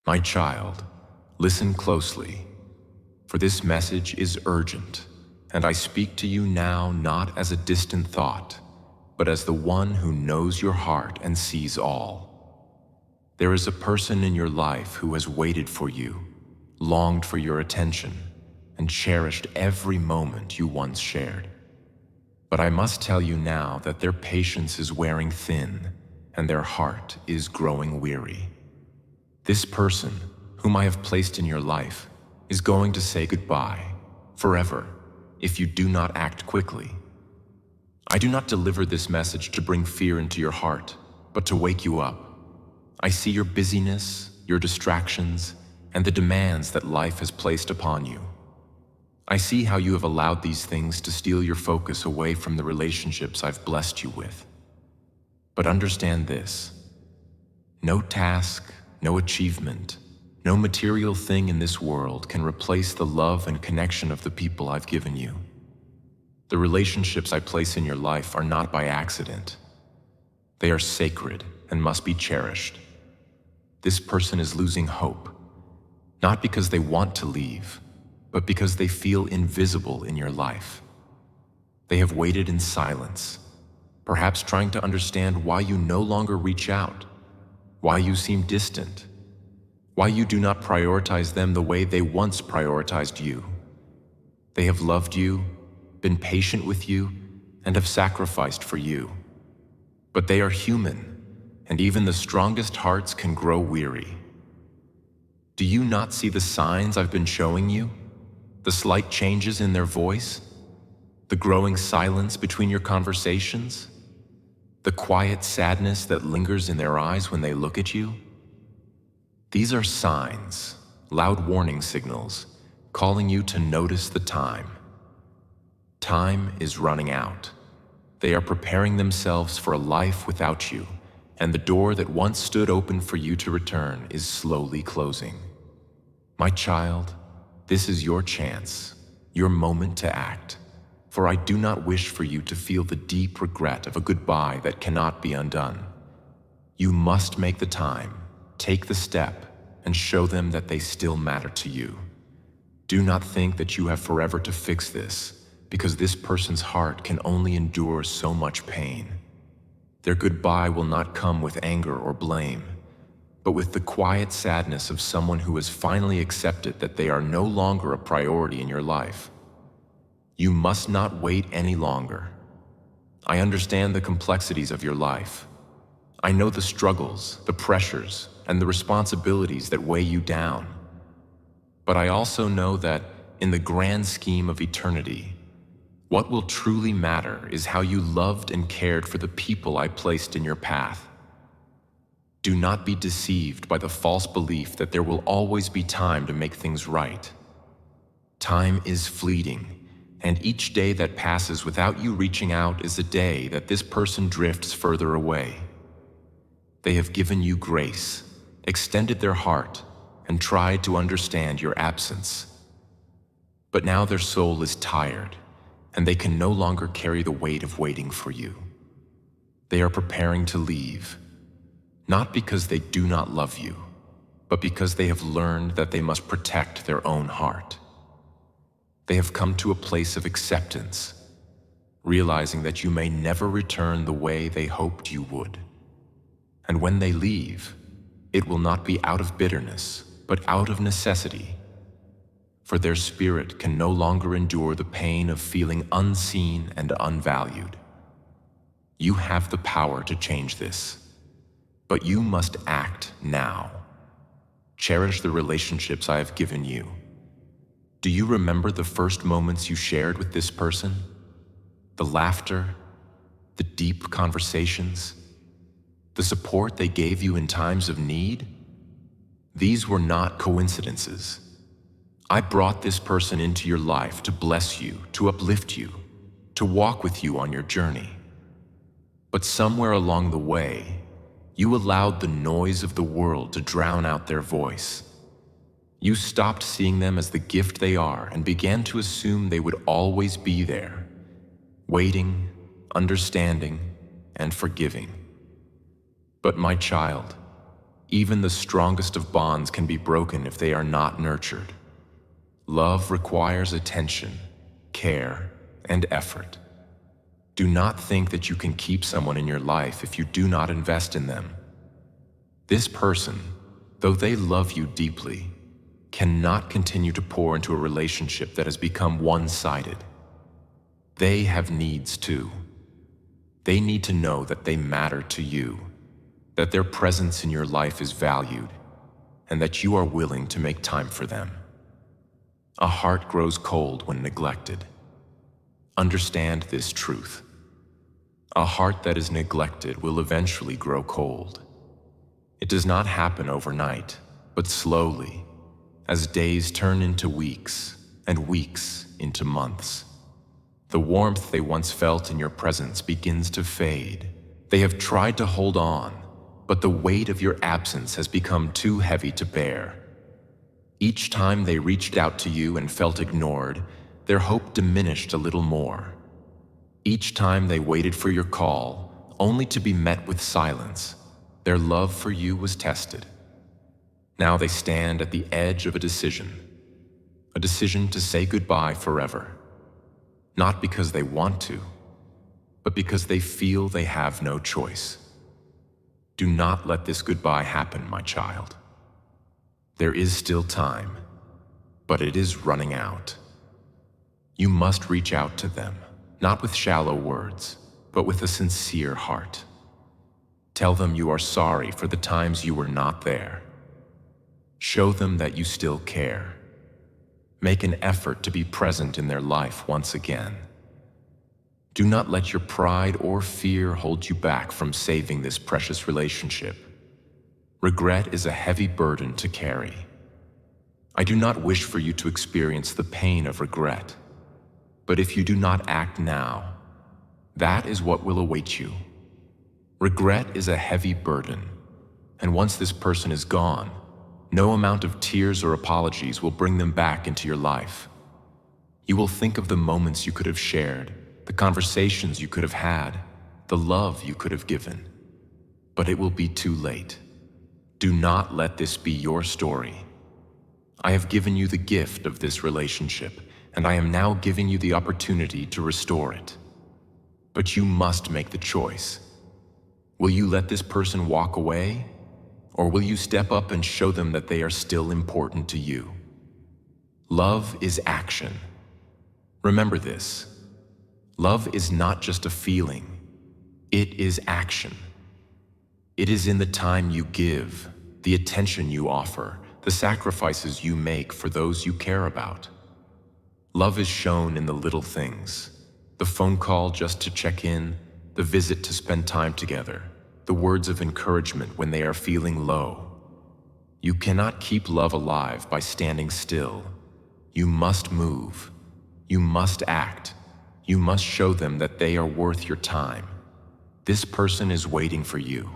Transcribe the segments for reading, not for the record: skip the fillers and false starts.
My child, listen closely, for this message is urgent, and I speak to you now not as a distant thought, but as the one who knows your heart and sees all. There is a person in your life who has waited for you, longed for your attention, and cherished every moment you once shared. But I must tell you now that their patience is wearing thin, and their heart is growing weary. This person, whom I have placed in your life, is going to say goodbye, forever, if you do not act quickly. I do not deliver this message to bring fear into your heart, but to wake you up. I see your busyness, your distractions, and the demands that life has placed upon you. I see how you have allowed these things to steal your focus away from the relationships I've blessed you with. But understand this: no task, no achievement, no material thing in this world can replace the love and connection of the people I've given you. The relationships I place in your life are not by accident. They are sacred and must be cherished. This person is losing hope, not because they want to leave, but because they feel invisible in your life. They have waited in silence, perhaps trying to understand why you no longer reach out, why you seem distant, why you do not prioritize them the way they once prioritized you. They have loved you, been patient with you, and have sacrificed for you. But they are human, and even the strongest hearts can grow weary. Do you not see the signs I've been showing you? The slight changes in their voice? The growing silence between your conversations? The quiet sadness that lingers in their eyes when they look at you? These are signs, loud warning signals, calling you to notice the time. Time is running out. They are preparing themselves for a life without you, and the door that once stood open for you to return is slowly closing. My child, this is your chance, your moment to act. For I do not wish for you to feel the deep regret of a goodbye that cannot be undone. You must make the time, take the step, and show them that they still matter to you. Do not think that you have forever to fix this, because this person's heart can only endure so much pain. Their goodbye will not come with anger or blame, but with the quiet sadness of someone who has finally accepted that they are no longer a priority in your life. You must not wait any longer. I understand the complexities of your life. I know the struggles, the pressures, and the responsibilities that weigh you down. But I also know that, in the grand scheme of eternity, what will truly matter is how you loved and cared for the people I placed in your path. Do not be deceived by the false belief that there will always be time to make things right. Time is fleeting, and each day that passes without you reaching out is a day that this person drifts further away. They have given you grace, extended their heart, and tried to understand your absence. But now their soul is tired, and they can no longer carry the weight of waiting for you. They are preparing to leave, not because they do not love you, but because they have learned that they must protect their own heart. They have come to a place of acceptance, realizing that you may never return the way they hoped you would. And when they leave, it will not be out of bitterness, but out of necessity. For their spirit can no longer endure the pain of feeling unseen and unvalued. You have the power to change this, but you must act now. Cherish the relationships I have given you. Do you remember the first moments you shared with this person? The laughter, the deep conversations, the support they gave you in times of need? These were not coincidences. I brought this person into your life to bless you, to uplift you, to walk with you on your journey. But somewhere along the way, you allowed the noise of the world to drown out their voice. You stopped seeing them as the gift they are and began to assume they would always be there, waiting, understanding, and forgiving. But my child, Even the strongest of bonds can be broken if they are not nurtured. Love requires attention, care, and effort. Do not think that you can keep someone in your life if you do not invest in them. This person, though they love you deeply, cannot continue to pour into a relationship that has become one-sided. They have needs too. They need to know that they matter to you, that their presence in your life is valued, and that you are willing to make time for them. A heart grows cold when neglected. Understand this truth. A heart that is neglected will eventually grow cold. It does not happen overnight, but slowly, as days turn into weeks and weeks into months. The warmth they once felt in your presence begins to fade. They have tried to hold on, but the weight of your absence has become too heavy to bear. Each time they reached out to you and felt ignored, their hope diminished a little more. Each time they waited for your call, only to be met with silence, their love for you was tested. Now they stand at the edge of a decision to say goodbye forever. Not because they want to, but because they feel they have no choice. Do not let this goodbye happen, my child. There is still time, but it is running out. You must reach out to them, not with shallow words, but with a sincere heart. Tell them you are sorry for the times you were not there. Show them that you still care. Make an effort to be present in their life once again. Do not let your pride or fear hold you back from saving this precious relationship. Regret is a heavy burden to carry. I do not wish for you to experience the pain of regret, but if you do not act now, that is what will await you. Regret is a heavy burden, and once this person is gone, no amount of tears or apologies will bring them back into your life. You will think of the moments you could have shared, the conversations you could have had, the love you could have given, but it will be too late. Do not let this be your story. I have given you the gift of this relationship, and I am now giving you the opportunity to restore it. But you must make the choice. Will you let this person walk away, or will you step up and show them that they are still important to you? Love is action. Remember this. Love is not just a feeling. It is action. It is in the time you give, the attention you offer, the sacrifices you make for those you care about. Love is shown in the little things, the phone call just to check in, the visit to spend time together, the words of encouragement when they are feeling low. You cannot keep love alive by standing still. You must move. You must act. You must show them that they are worth your time. This person is waiting for you,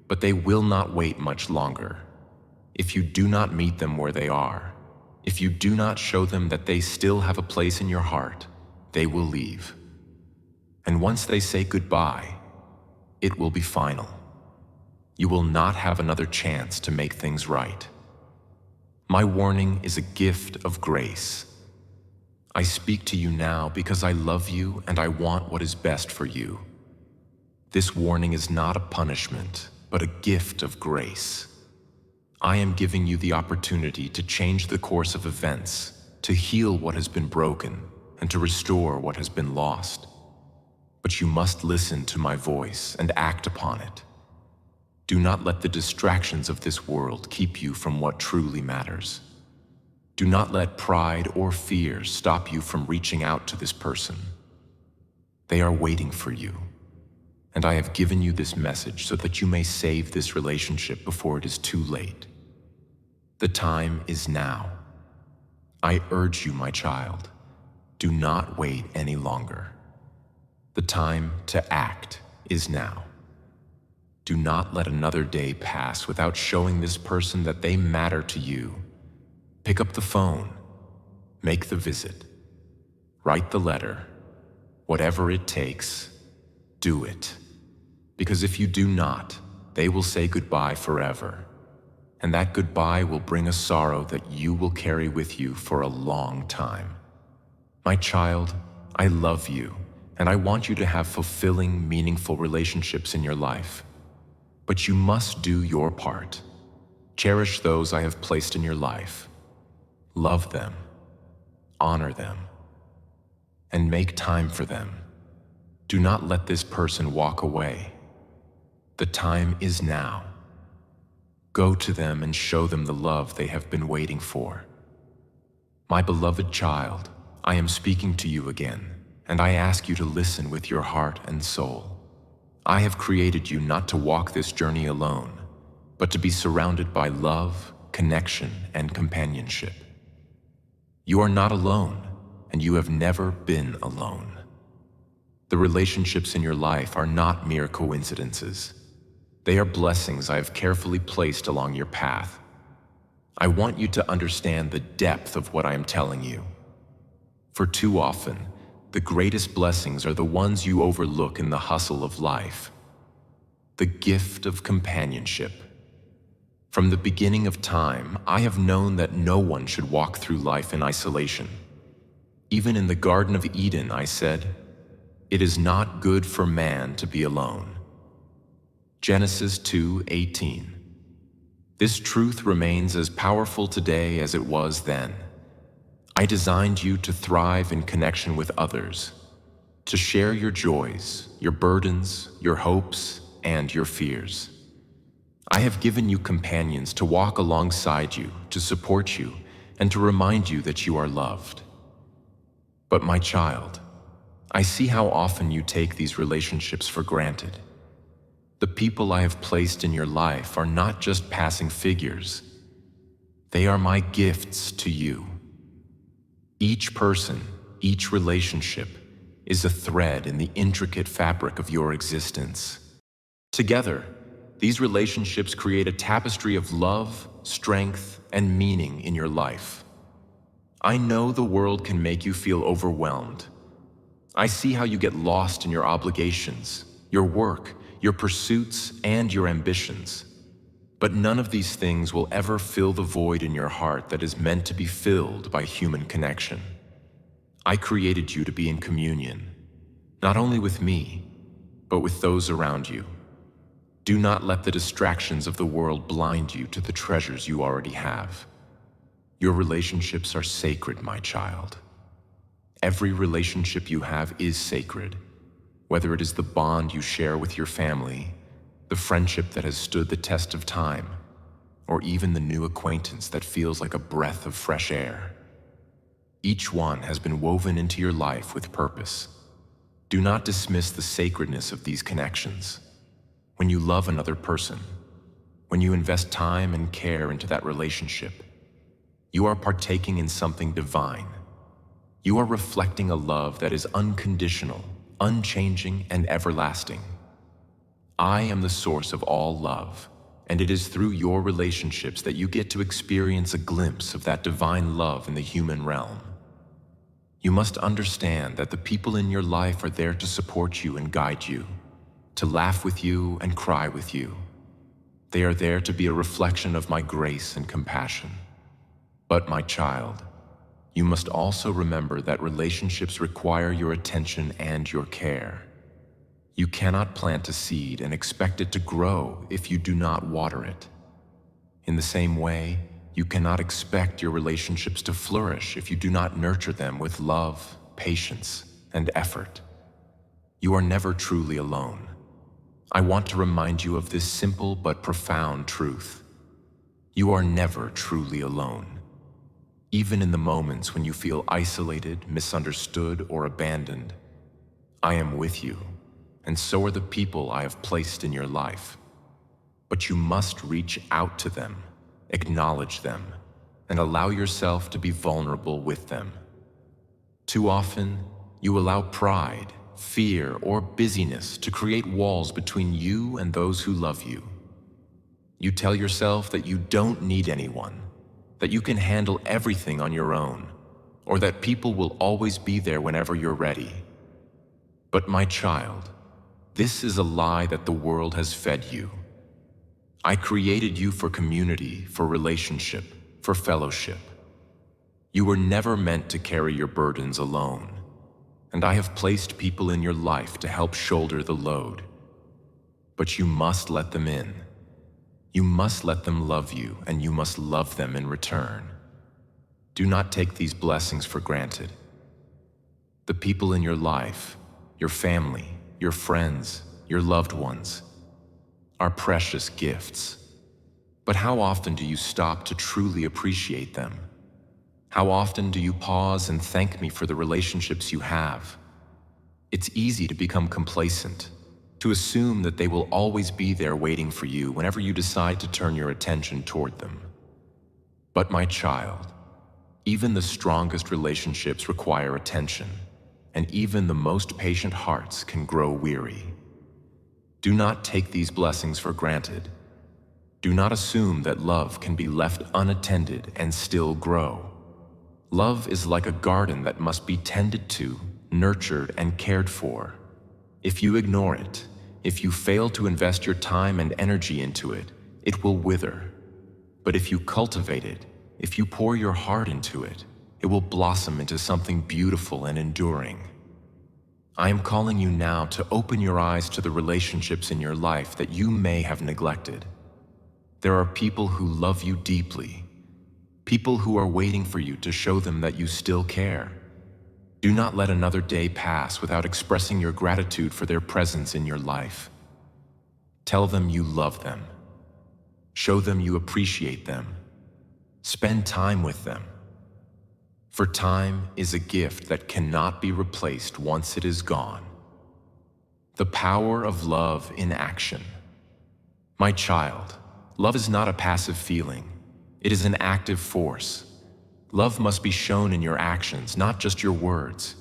but they will not wait much longer. If you do not meet them where they are, if you do not show them that they still have a place in your heart, they will leave. And once they say goodbye, it will be final. You will not have another chance to make things right. My warning is a gift of grace. I speak to you now because I love you and I want what is best for you. This warning is not a punishment, but a gift of grace. I am giving you the opportunity to change the course of events, to heal what has been broken, and to restore what has been lost. But you must listen to my voice and act upon it. Do not let the distractions of this world keep you from what truly matters. Do not let pride or fear stop you from reaching out to this person. They are waiting for you, and I have given you this message so that you may save this relationship before it is too late. The time is now. I urge you, my child, do not wait any longer. The time to act is now. Do not let another day pass without showing this person that they matter to you. Pick up the phone, make the visit, write the letter, whatever it takes, do it. Because if you do not, they will say goodbye forever. and that goodbye will bring a sorrow that you will carry with you for a long time. My child, I love you, and I want you to have fulfilling, meaningful relationships in your life. But you must do your part. Cherish those I have placed in your life. Love them, honor them, and make time for them. Do not let this person walk away. The time is now. Go to them and show them the love they have been waiting for. My beloved child, I am speaking to you again, and I ask you to listen with your heart and soul. I have created you not to walk this journey alone, but to be surrounded by love, connection, and companionship. You are not alone, and you have never been alone. The relationships in your life are not mere coincidences. They are blessings I have carefully placed along your path. I want you to understand the depth of what I am telling you. For too often, the greatest blessings are the ones you overlook in the hustle of life. The gift of companionship. From the beginning of time, I have known that no one should walk through life in isolation. Even in the Garden of Eden, I said, "It is not good for man to be alone." Genesis 2:18. This truth remains as powerful today as it was then. I designed you to thrive in connection with others, to share your joys, your burdens, your hopes, and your fears. I have given you companions to walk alongside you, to support you, and to remind you that you are loved. But my child, I see how often you take these relationships for granted. The people I have placed in your life are not just passing figures. They are my gifts to you. Each person, each relationship, is a thread in the intricate fabric of your existence. Together, these relationships create a tapestry of love, strength, and meaning in your life. I know the world can make you feel overwhelmed. I see how you get lost in your obligations, your work, your pursuits, and your ambitions. But none of these things will ever fill the void in your heart that is meant to be filled by human connection. I created you to be in communion, not only with me, but with those around you. Do not let the distractions of the world blind you to the treasures you already have. Your relationships are sacred, my child. Every relationship you have is sacred, whether it is the bond you share with your family, the friendship that has stood the test of time, or even the new acquaintance that feels like a breath of fresh air. Each one has been woven into your life with purpose. Do not dismiss the sacredness of these connections. When you love another person, when you invest time and care into that relationship, you are partaking in something divine. You are reflecting a love that is unconditional, unchanging, and everlasting. I am the source of all love, and it is through your relationships that you get to experience a glimpse of that divine love in the human realm. You must understand that the people in your life are there to support you and guide you, to laugh with you and cry with you. They are there to be a reflection of my grace and compassion. But my child, you must also remember that relationships require your attention and your care. You cannot plant a seed and expect it to grow if you do not water it. In the same way, you cannot expect your relationships to flourish if you do not nurture them with love, patience, and effort. You are never truly alone. I want to remind you of this simple but profound truth. You are never truly alone. Even in the moments when you feel isolated, misunderstood, or abandoned, I am with you, and so are the people I have placed in your life. But you must reach out to them, acknowledge them, and allow yourself to be vulnerable with them. Too often, you allow pride, fear, or busyness to create walls between you and those who love you. You tell yourself that you don't need anyone, that you can handle everything on your own, or that people will always be there whenever you're ready. But my child, this is a lie that the world has fed you. I created you for community, for relationship, for fellowship. You were never meant to carry your burdens alone, and I have placed people in your life to help shoulder the load. But you must let them in. You must let them love you, and you must love them in return. Do not take these blessings for granted. The people in your life, your family, your friends, your loved ones, are precious gifts. But how often do you stop to truly appreciate them? How often do you pause and thank me for the relationships you have? It's easy to become complacent, to assume that they will always be there waiting for you whenever you decide to turn your attention toward them. But my child, even the strongest relationships require attention, and even the most patient hearts can grow weary. Do not take these blessings for granted. Do not assume that love can be left unattended and still grow. Love is like a garden that must be tended to, nurtured, and cared for. If you ignore it, if you fail to invest your time and energy into it, it will wither. But if you cultivate it, if you pour your heart into it, it will blossom into something beautiful and enduring. I am calling you now to open your eyes to the relationships in your life that you may have neglected. There are people who love you deeply, people who are waiting for you to show them that you still care. Do not let another day pass without expressing your gratitude for their presence in your life. Tell them you love them. Show them you appreciate them. Spend time with them. For time is a gift that cannot be replaced once it is gone. The power of love in action. My child, love is not a passive feeling. It is an active force. Love must be shown in your actions, not just your words.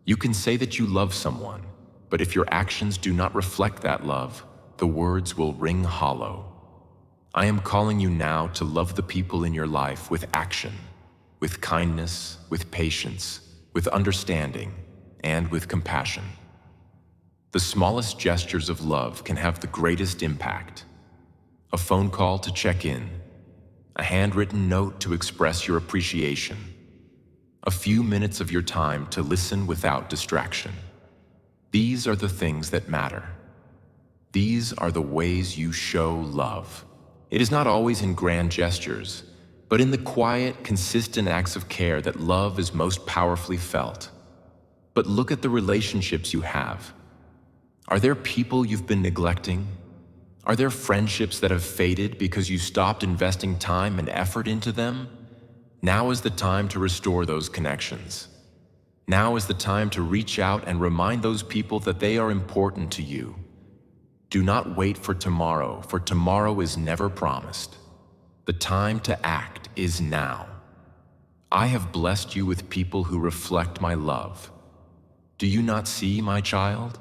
You can say that you love someone, but if your actions do not reflect that love, the words will ring hollow. I am calling you now to love the people in your life with action, with kindness, with patience, with understanding, and with compassion. The smallest gestures of love can have the greatest impact. A phone call to check in, a handwritten note to express your appreciation, a few minutes of your time to listen without distraction. These are the things that matter. These are the ways you show love. It is not always in grand gestures, but in the quiet, consistent acts of care that love is most powerfully felt. But look at the relationships you have. Are there people you've been neglecting? Are there friendships that have faded because you stopped investing time and effort into them? Now is the time to restore those connections. Now is the time to reach out and remind those people that they are important to you. Do not wait for tomorrow is never promised. The time to act is now. I have blessed you with people who reflect my love. Do you not see, my child?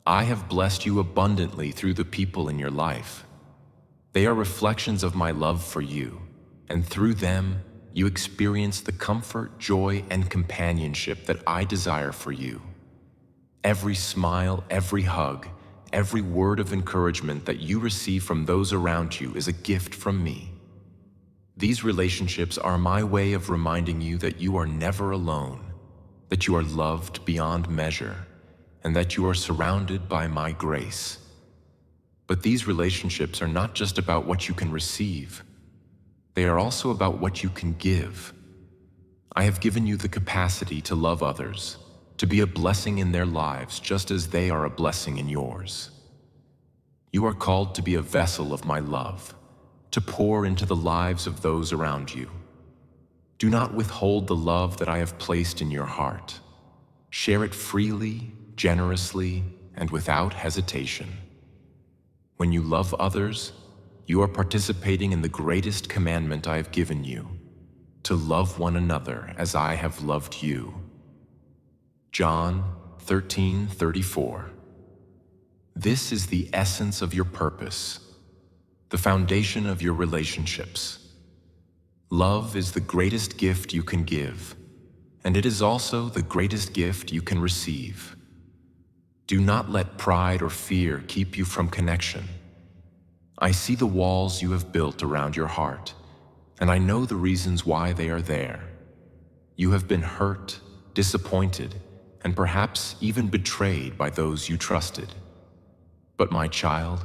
I have blessed you abundantly through the people in your life. They are reflections of my love for you, and through them, you experience the comfort, joy, and companionship that I desire for you. Every smile, every hug, every word of encouragement that you receive from those around you is a gift from me. These relationships are my way of reminding you that you are never alone, that you are loved beyond measure, and that you are surrounded by my grace. But these relationships are not just about what you can receive. They are also about what you can give. I have given you the capacity to love others, to be a blessing in their lives just as they are a blessing in yours. You are called to be a vessel of my love, to pour into the lives of those around you. Do not withhold the love that I have placed in your heart. Share it freely, generously, and without hesitation. When you love others, you are participating in the greatest commandment I have given you, to love one another as I have loved you. John 13:34. This is the essence of your purpose, the foundation of your relationships. Love is the greatest gift you can give, and it is also the greatest gift you can receive. Do not let pride or fear keep you from connection. I see the walls you have built around your heart, and I know the reasons why they are there. You have been hurt, disappointed, and perhaps even betrayed by those you trusted. But my child,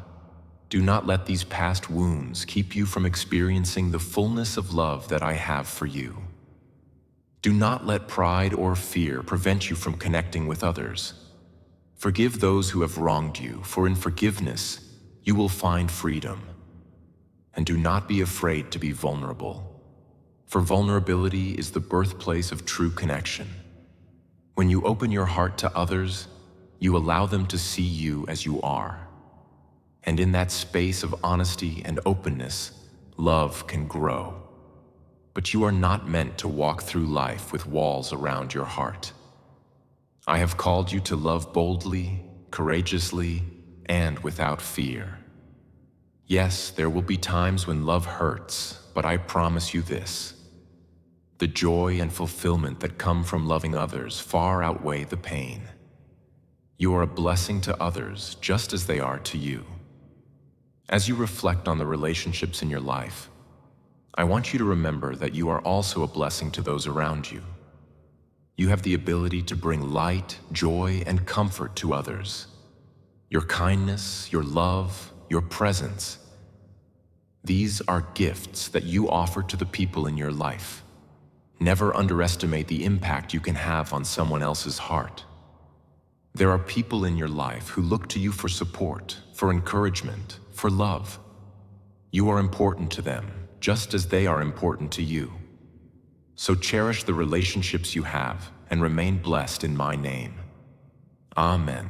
do not let these past wounds keep you from experiencing the fullness of love that I have for you. Do not let pride or fear prevent you from connecting with others. Forgive those who have wronged you, for in forgiveness, you will find freedom. And do not be afraid to be vulnerable, for vulnerability is the birthplace of true connection. When you open your heart to others, you allow them to see you as you are. And in that space of honesty and openness, love can grow. But you are not meant to walk through life with walls around your heart. I have called you to love boldly, courageously, and without fear. Yes, there will be times when love hurts, but I promise you this: the joy and fulfillment that come from loving others far outweigh the pain. You are a blessing to others just as they are to you. As you reflect on the relationships in your life, I want you to remember that you are also a blessing to those around you. You have the ability to bring light, joy, and comfort to others. Your kindness, your love, your presence, these are gifts that you offer to the people in your life. Never underestimate the impact you can have on someone else's heart. There are people in your life who look to you for support, for encouragement, for love. You are important to them, just as they are important to you. So cherish the relationships you have and remain blessed in my name. Amen.